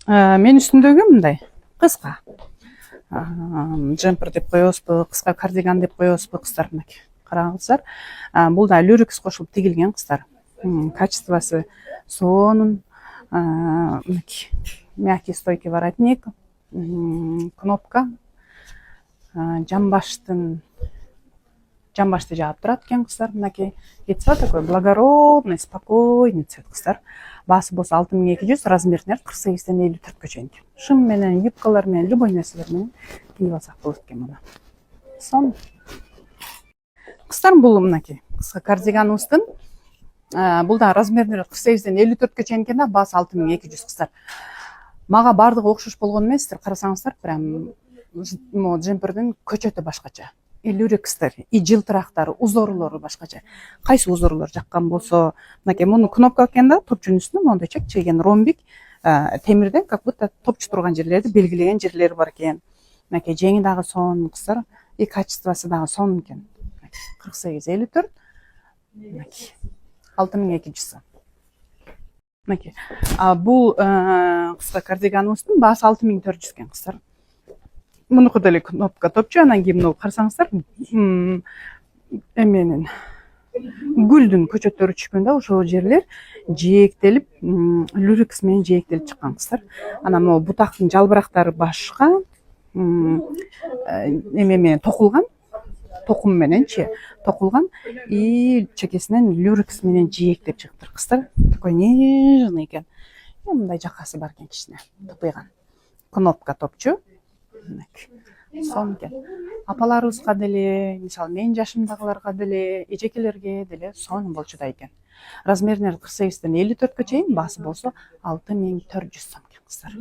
Мен үстүндөгү мындай кыска джемпер деп коебузбу, кыска кардиган деп коебузбу кыздар, мынакей караңыздар. Бул да люрекс кошулуп тигилген кыздар. Качествосы сонун. Мынакей мягкий стойкий воротник, кнопка, жамбашты жаап турат экен кыздар. Мынакей цвет такой благородный, спокойный цвет кыздар. Баасы болсо 6200, размерлер 48-ден 54-кө чейин. Шым менен, юбкалар менен, любой нерселер менен кийип алсак болот экен муну. Сон кыздар, бул мынакей кыска кардиганыбыздын бул да размерлери 48-ден 54-кө чейин экен да, баасы 6200 кыздар. Мага бардыгы окшош болгон эмес, сиздер карасаңыздар, прям могу джемпердин көчөтү башкача. Люрекстер, жылтырактары, узорлору башкача. Кайсы узорлор жаккан болсо, мынакей муну кнопка экен да, топчунун үстүнө мондой чекчейген ромбик, темирден как будто топчу турган жерлерди белгилеген жерлери бар экен. Мынакей жеңи дагы сонун кыздар, и качествосы дагы сонун экен. 48-54, мынакей 6200 сом. Мынакей. Бул кыска кардиганыбыздын баасы 6400 экен кыздар. Мунуку деле кнопка топчу, анан кийин муну карасаңыздар, эменин гүлдүн көчөттөрү түшкөн да, ошол жерлер жээктелип, люрекс менен жээктелип чыккан кыздар. Анан могу бутактын жалбырактары башка, эме менен токулган, токум мененчи токулган, и чекесинен люрекс менен жээктеп чыгыптыр кыздар. Такой нежный экен. Мындай жакасы бар экен кичине, тупыйган. Кнопка топчу. Сон экен. Апаларыбызга деле, мисалы менин жашымдагыларга деле, эжекелерге деле сонун болчудай экен. Размерлери 48-ден 54-кө чейин, баасы болсо 6400 сом экен кыздар.